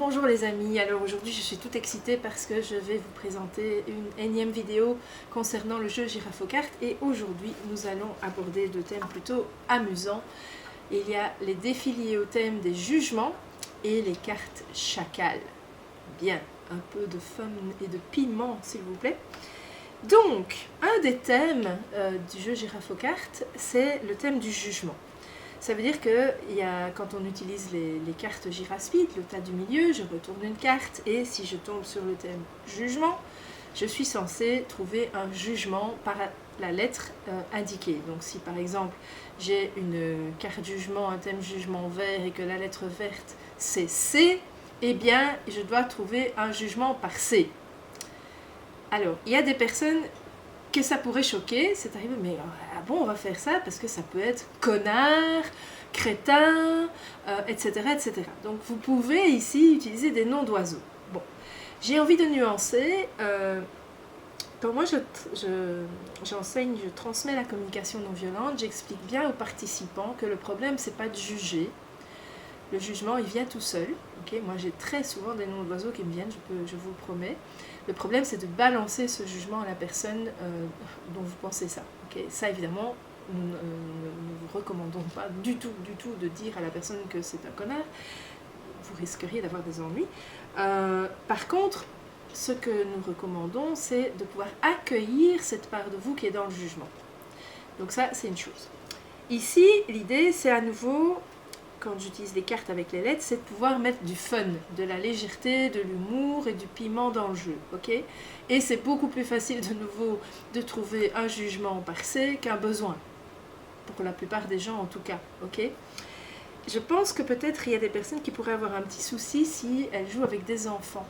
bonjour les amis. Alors aujourd'hui je suis toute excitée parce que je vais vous présenter une énième vidéo concernant le jeu Girafe aux cartes et aujourd'hui nous allons aborder deux thèmes plutôt amusants. Il y a les défis liés au thème des jugements et les cartes chacal. Bien, un peu de fun et de piment s'il vous plaît. Donc, un des thèmes du jeu Girafe aux cartes, c'est le thème du jugement. Ça veut dire que quand on utilise les cartes Giraspeed, le tas du milieu, je retourne une carte et si je tombe sur le thème jugement, je suis censée trouver un jugement par la lettre indiquée. Donc si par exemple j'ai une carte jugement, un thème jugement vert et que la lettre verte c'est C, eh bien je dois trouver un jugement par C. Alors, il y a des personnes que ça pourrait choquer, c'est arrivé, mais ah bon, on va faire ça parce que ça peut être connard, crétin, etc., etc. Donc, vous pouvez ici utiliser des noms d'oiseaux. Bon, j'ai envie de nuancer. Quand moi j'enseigne, je transmets la communication non violente, j'explique bien aux participants que le problème, c'est pas de juger. Le jugement, il vient tout seul. Okay, moi, j'ai très souvent des noms d'oiseaux qui me viennent, je vous le promets. Le problème, c'est de balancer ce jugement à la personne dont vous pensez ça. Okay, ça, évidemment, nous ne vous recommandons pas du tout de dire à la personne que c'est un connard. Vous risqueriez d'avoir des ennuis. Par contre, ce que nous recommandons, c'est de pouvoir accueillir cette part de vous qui est dans le jugement. Donc ça, c'est une chose. Ici, l'idée, c'est à nouveau... quand j'utilise les cartes avec les lettres, c'est de pouvoir mettre du fun, de la légèreté, de l'humour et du piment dans le jeu, ok? Et c'est beaucoup plus facile de nouveau de trouver un jugement par C qu'un besoin, pour la plupart des gens en tout cas, ok? Je pense que peut-être il y a des personnes qui pourraient avoir un petit souci si elles jouent avec des enfants.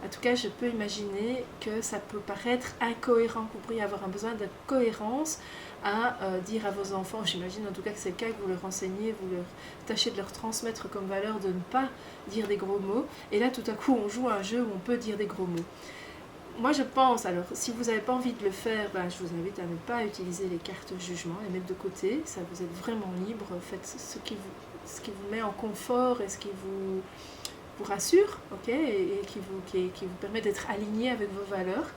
En tout cas, je peux imaginer que ça peut paraître incohérent, que vous pourriez avoir un besoin de cohérence à dire à vos enfants, j'imagine en tout cas que c'est le cas, que vous leur enseignez, vous leur tâchez de leur transmettre comme valeur de ne pas dire des gros mots, et là tout à coup on joue à un jeu où on peut dire des gros mots. Moi je pense, alors si vous n'avez pas envie de le faire, ben, je vous invite à ne pas utiliser les cartes jugement, les mettre de côté, ça vous êtes vraiment libre, faites ce qui vous met en confort et ce qui vous rassure, ok, et qui vous permet d'être aligné avec vos valeurs.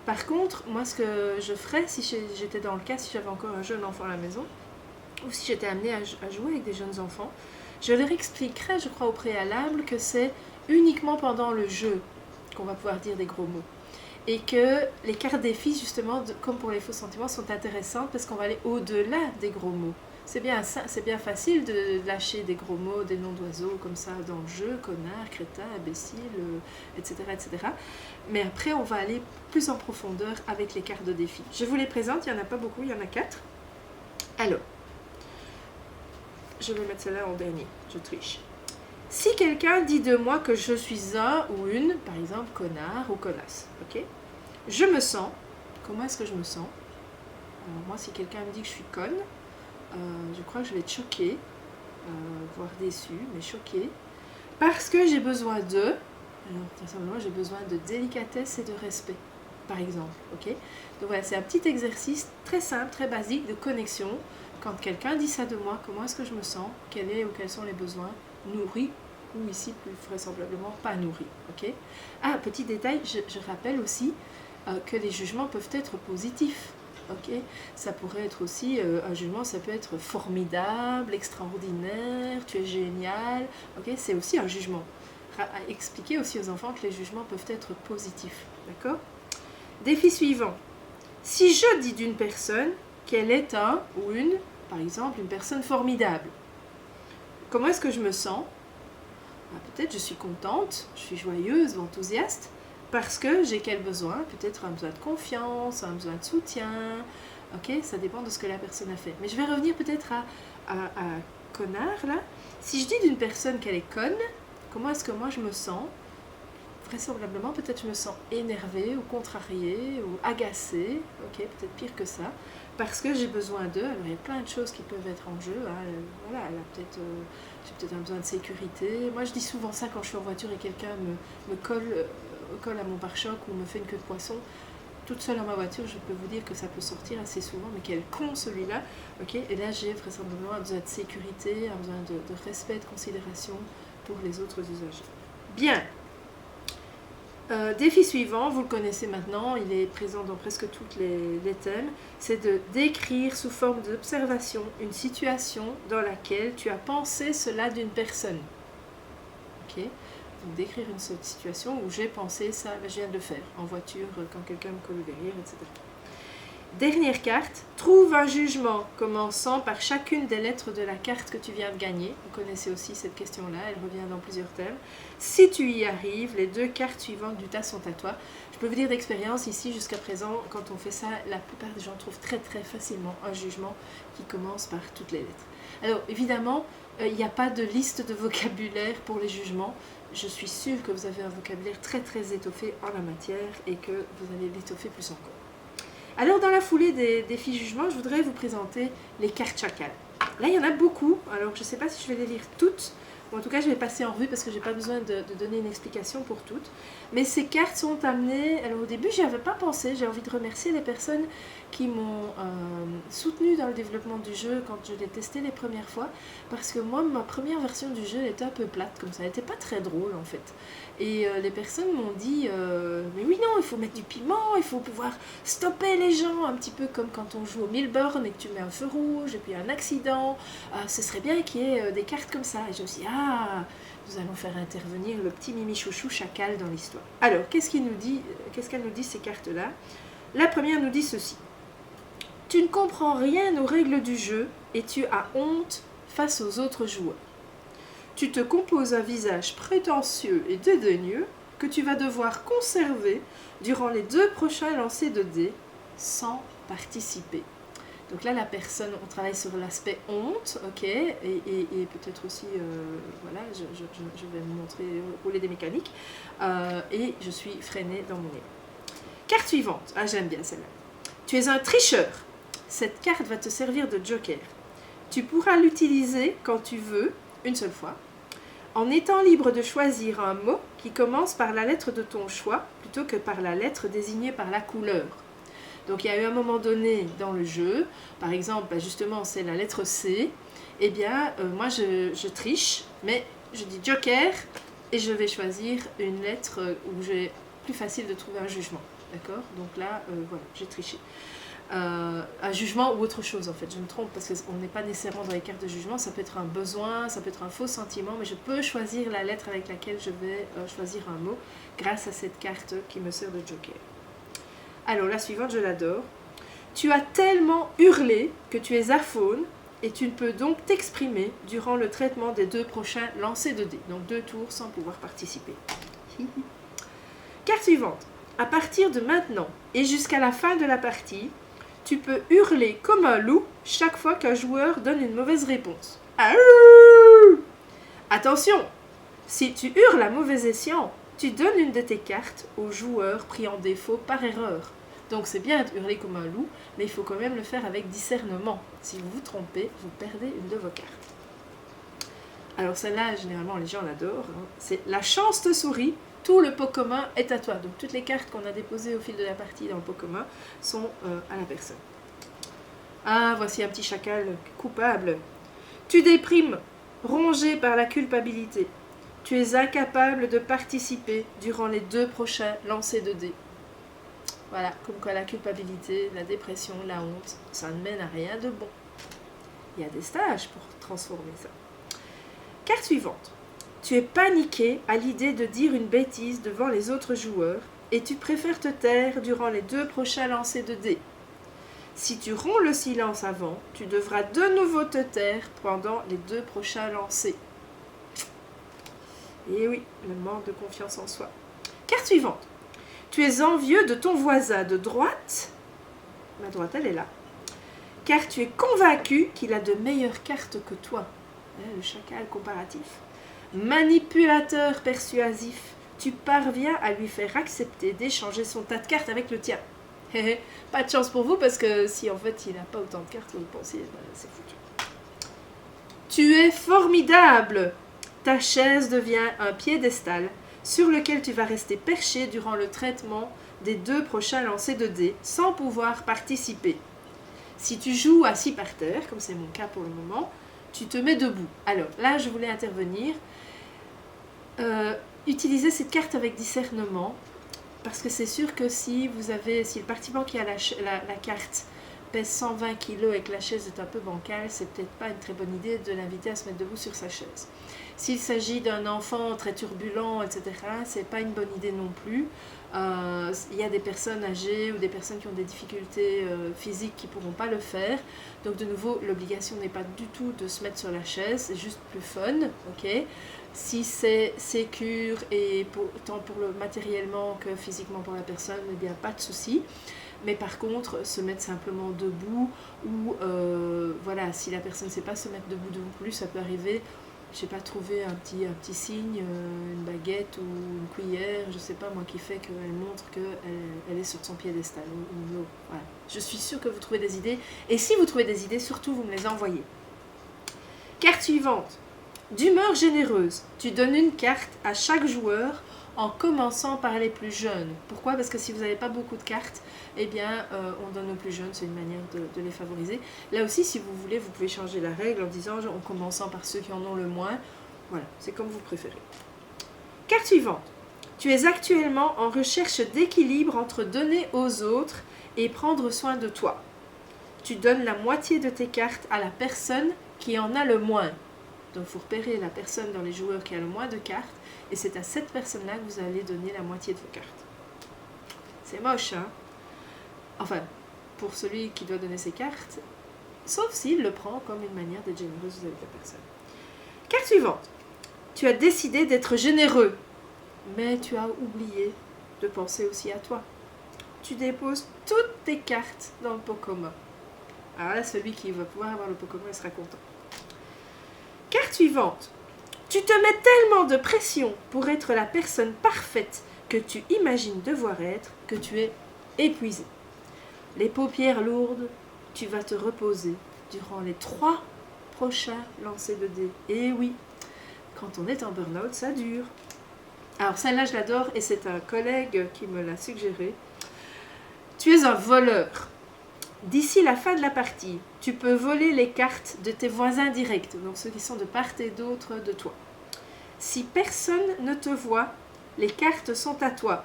Par contre, moi ce que je ferais si j'étais dans le cas, si j'avais encore un jeune enfant à la maison, ou si j'étais amenée à jouer avec des jeunes enfants, je leur expliquerais, je crois au préalable, que c'est uniquement pendant le jeu qu'on va pouvoir dire des gros mots. Et que les cartes défis, justement, comme pour les faux sentiments, sont intéressantes parce qu'on va aller au-delà des gros mots. C'est bien facile de lâcher des gros mots, des noms d'oiseaux comme ça dans le jeu, connard, crétin, imbécile, etc., etc. Mais après, on va aller plus en profondeur avec les cartes de défi. Je vous les présente, il n'y en a pas beaucoup, il y en a 4. Alors, je vais mettre celle-là en dernier, je triche. Si quelqu'un dit de moi que je suis un ou une, par exemple, connard ou connasse, ok? Je me sens, comment est-ce que je me sens? Alors moi, si quelqu'un me dit que je suis conne, je crois que je vais être choquée, voire déçue, mais choquée, parce que j'ai besoin de, alors tout simplement j'ai besoin de délicatesse et de respect, par exemple, ok? Donc voilà, c'est un petit exercice très simple, très basique de connexion. Quand quelqu'un dit ça de moi, comment est-ce que je me sens? Quels sont les besoins? Nourris, ou ici plus vraisemblablement pas nourris, ok? Ah, petit détail, je rappelle aussi que les jugements peuvent être positifs. Okay. Ça pourrait être aussi, un jugement, ça peut être formidable, extraordinaire, tu es génial, okay. C'est aussi un jugement. Expliquer aussi aux enfants que les jugements peuvent être positifs, d'accord? Défi suivant. Si je dis d'une personne qu'elle est un ou une, par exemple, une personne formidable, comment est-ce que je me sens? Peut-être je suis contente, je suis joyeuse ou enthousiaste, parce que j'ai quel besoin? Peut-être un besoin de confiance, un besoin de soutien, ok? Ça dépend de ce que la personne a fait. Mais je vais revenir peut-être à connard, là. Si je dis d'une personne qu'elle est conne, comment est-ce que moi je me sens? Vraisemblablement, peut-être je me sens énervée ou contrariée ou agacée, ok? Peut-être pire que ça, parce que j'ai besoin d'eux. Alors il y a plein de choses qui peuvent être en jeu, hein. Voilà, j'ai peut-être un besoin de sécurité. Moi je dis souvent ça quand je suis en voiture et quelqu'un me colle à mon pare-choc ou me fait une queue de poisson. Toute seule dans ma voiture, je peux vous dire que ça peut sortir assez souvent, mais quel con celui-là, ok? Et là j'ai vraisemblablement un besoin de sécurité, un besoin de respect, de considération pour les autres usagers. Bien. Défi suivant, vous le connaissez maintenant, il est présent dans presque tous les thèmes, c'est de décrire sous forme d'observation une situation dans laquelle tu as pensé cela d'une personne. Ok. Donc décrire une situation où j'ai pensé ça, je viens de le faire, en voiture, quand quelqu'un me colle derrière, etc. Dernière carte, trouve un jugement commençant par chacune des lettres de la carte que tu viens de gagner. Vous connaissez aussi cette question-là, elle revient dans plusieurs thèmes. Si tu y arrives, les 2 cartes suivantes du tas sont à toi. Je peux vous dire d'expérience, ici jusqu'à présent, quand on fait ça, la plupart des gens trouvent très très facilement un jugement qui commence par toutes les lettres. Alors évidemment, il n'y a pas de liste de vocabulaire pour les jugements. Je suis sûre que vous avez un vocabulaire très très étoffé en la matière et que vous allez l'étoffer plus encore. Alors dans la foulée des défis jugements, je voudrais vous présenter les cartes chacals. Là il y en a beaucoup, alors je ne sais pas si je vais les lire toutes, ou en tout cas je vais passer en revue parce que je n'ai pas besoin de donner une explication pour toutes. Mais ces cartes sont amenées, alors au début j'y avais pas pensé, j'ai envie de remercier les personnes qui m'ont soutenu dans le développement du jeu quand je l'ai testé les premières fois, parce que moi ma première version du jeu était un peu plate comme ça, elle n'était pas très drôle en fait. Et les personnes m'ont dit mais oui non, il faut mettre du piment, il faut pouvoir stopper les gens, un petit peu comme quand on joue au 1000 bornes et que tu mets un feu rouge et puis un accident, ce serait bien qu'il y ait des cartes comme ça. Et je me suis dit nous allons faire intervenir le petit Mimi Chouchou Chacal dans l'histoire. Alors, qu'est-ce qu'elle nous dit ces cartes-là? La première nous dit ceci. Tu ne comprends rien aux règles du jeu et tu as honte face aux autres joueurs. Tu te composes un visage prétentieux et dédaigneux que tu vas devoir conserver durant les 2 prochains lancers de dés sans participer. Donc là, la personne, on travaille sur l'aspect honte, ok, et peut-être aussi, voilà, je vais vous montrer rouler des mécaniques, et je suis freinée dans mon élan. Carte suivante, j'aime bien celle-là. Tu es un tricheur. Cette carte va te servir de joker. Tu pourras l'utiliser quand tu veux, une seule fois, en étant libre de choisir un mot qui commence par la lettre de ton choix, plutôt que par la lettre désignée par la couleur. Donc il y a eu un moment donné dans le jeu, par exemple, justement c'est la lettre C, eh bien moi je triche, mais je dis joker et je vais choisir une lettre où j'ai plus facile de trouver un jugement, d'accord? Donc là, voilà, j'ai triché. Un jugement ou autre chose en fait, je me trompe parce qu'on n'est pas nécessairement dans les cartes de jugement, ça peut être un besoin, ça peut être un faux sentiment, mais je peux choisir la lettre avec laquelle je vais choisir un mot grâce à cette carte qui me sert de joker. Alors la suivante, je l'adore. Tu as tellement hurlé que tu es aphone et tu ne peux donc t'exprimer durant le traitement des 2 prochains lancers de dés. Donc 2 tours sans pouvoir participer. Carte suivante. À partir de maintenant et jusqu'à la fin de la partie, tu peux hurler comme un loup chaque fois qu'un joueur donne une mauvaise réponse. Attention, si tu hurles à mauvais escient, tu donnes une de tes cartes au joueur pris en défaut par erreur. Donc c'est bien de hurler comme un loup, mais il faut quand même le faire avec discernement. Si vous vous trompez, vous perdez une de vos cartes. Alors celle-là, généralement, les gens l'adorent. C'est la chance te sourit, tout le pot commun est à toi. Donc toutes les cartes qu'on a déposées au fil de la partie dans le pot commun sont à la personne. Voici un petit chacal coupable. Tu déprimes, rongé par la culpabilité. Tu es incapable de participer durant les 2 prochains lancers de dés. Voilà, comme quoi la culpabilité, la dépression, la honte, ça ne mène à rien de bon. Il y a des stages pour transformer ça. Carte suivante. Tu es paniqué à l'idée de dire une bêtise devant les autres joueurs et tu préfères te taire durant les 2 prochains lancers de dés. Si tu romps le silence avant, tu devras de nouveau te taire pendant les 2 prochains lancers. Et oui, le manque de confiance en soi. Carte suivante. Tu es envieux de ton voisin de droite. Ma droite, elle est là. Car tu es convaincu qu'il a de meilleures cartes que toi. Le chacal comparatif. Manipulateur persuasif. Tu parviens à lui faire accepter d'échanger son tas de cartes avec le tien. Pas de chance pour vous parce que si en fait il n'a pas autant de cartes que vous pensiez, c'est foutu. Tu es formidable. Ta chaise devient un piédestal sur lequel tu vas rester perché durant le traitement des 2 prochains lancers de dés sans pouvoir participer. Si tu joues assis par terre, comme c'est mon cas pour le moment, tu te mets debout. Alors là, je voulais intervenir. utilisez cette carte avec discernement, parce que c'est sûr que si le participant qui a la carte pèse 120 kg et que la chaise est un peu bancale, c'est peut-être pas une très bonne idée de l'inviter à se mettre debout sur sa chaise. S'il s'agit d'un enfant très turbulent, etc., c'est pas une bonne idée non plus. Il y a des personnes âgées ou des personnes qui ont des difficultés physiques qui ne pourront pas le faire. Donc de nouveau, l'obligation n'est pas du tout de se mettre sur la chaise, c'est juste plus fun, ok? Si c'est sécure et tant matériellement que physiquement pour la personne, il n'y a pas de souci. Mais par contre, se mettre simplement debout ou voilà, si la personne ne sait pas se mettre debout non plus, ça peut arriver. Je sais pas, trouver un petit signe, une baguette ou une cuillère, je sais pas moi, qui fait qu'elle montre qu'elle est sur son piédestal. Voilà. Je suis sûre que vous trouvez des idées. Et si vous trouvez des idées, surtout vous me les envoyez. Carte suivante. D'humeur généreuse. Tu donnes une carte à chaque joueur en commençant par les plus jeunes. Pourquoi? Parce que si vous n'avez pas beaucoup de cartes, eh bien, on donne aux plus jeunes, c'est une manière de les favoriser. Là aussi, si vous voulez, vous pouvez changer la règle en disant, en commençant par ceux qui en ont le moins. Voilà, c'est comme vous préférez. Carte suivante. Tu es actuellement en recherche d'équilibre entre donner aux autres et prendre soin de toi. Tu donnes la moitié de tes cartes à la personne qui en a le moins. Donc, il faut repérer la personne dans les joueurs qui a le moins de cartes. Et c'est à cette personne-là que vous allez donner la moitié de vos cartes. C'est moche, hein? Enfin, pour celui qui doit donner ses cartes, sauf s'il le prend comme une manière d'être généreuse vis-à-vis de la personne. Carte suivante. Tu as décidé d'être généreux, mais tu as oublié de penser aussi à toi. Tu déposes toutes tes cartes dans le pot commun. Alors là, celui qui va pouvoir avoir le pot commun, il sera content. Carte suivante. Tu te mets tellement de pression pour être la personne parfaite que tu imagines devoir être que tu es épuisé. Les paupières lourdes, tu vas te reposer durant les 3 prochains lancers de dés. Et oui, quand on est en burn-out, ça dure. Alors celle-là, je l'adore et c'est un collègue qui me l'a suggéré. Tu es un voleur. D'ici la fin de la partie, tu peux voler les cartes de tes voisins directs, donc ceux qui sont de part et d'autre de toi. Si personne ne te voit, les cartes sont à toi.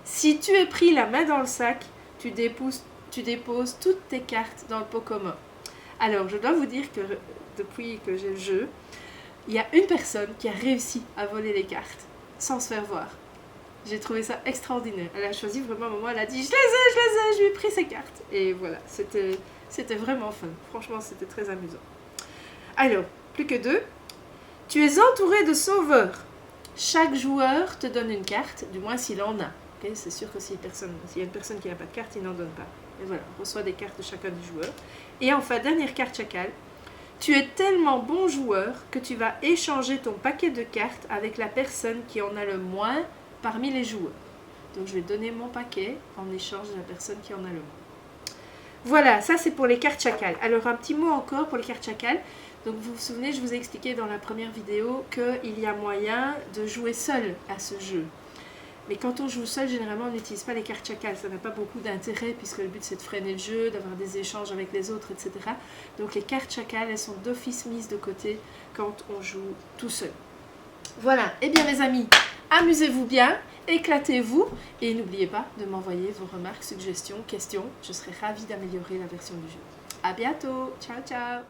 Si tu es pris la main dans le sac, tu déposes toutes tes cartes dans le pot commun. Alors, je dois vous dire que depuis que j'ai le jeu, il y a une personne qui a réussi à voler les cartes sans se faire voir. J'ai trouvé ça extraordinaire. Elle a choisi vraiment un moment, elle a dit « Je les ai, je lui ai pris ces cartes ». Et voilà, c'était vraiment fun. Franchement, c'était très amusant. Alors, plus que 2. Tu es entouré de sauveurs. Chaque joueur te donne une carte, du moins s'il en a. Okay, c'est sûr que s'il y a une personne qui n'a pas de carte, il n'en donne pas. Et voilà, on reçoit des cartes de chacun des joueurs. Et enfin, dernière carte chacal. Tu es tellement bon joueur que tu vas échanger ton paquet de cartes avec la personne qui en a le moins parmi les joueurs. Donc je vais donner mon paquet en échange de la personne qui en a le moins. Voilà, ça c'est pour les cartes chacal. Alors un petit mot encore pour les cartes chacal. Donc vous vous souvenez, je vous ai expliqué dans la première vidéo qu'il y a moyen de jouer seul à ce jeu. Mais quand on joue seul, généralement on n'utilise pas les cartes chacal. Ça n'a pas beaucoup d'intérêt puisque le but c'est de freiner le jeu, d'avoir des échanges avec les autres, etc. Donc les cartes chacal, elles sont d'office mises de côté quand on joue tout seul. Voilà, et bien mes amis, amusez-vous bien, éclatez-vous et n'oubliez pas de m'envoyer vos remarques, suggestions, questions. Je serai ravie d'améliorer la version du jeu. À bientôt, ciao ciao.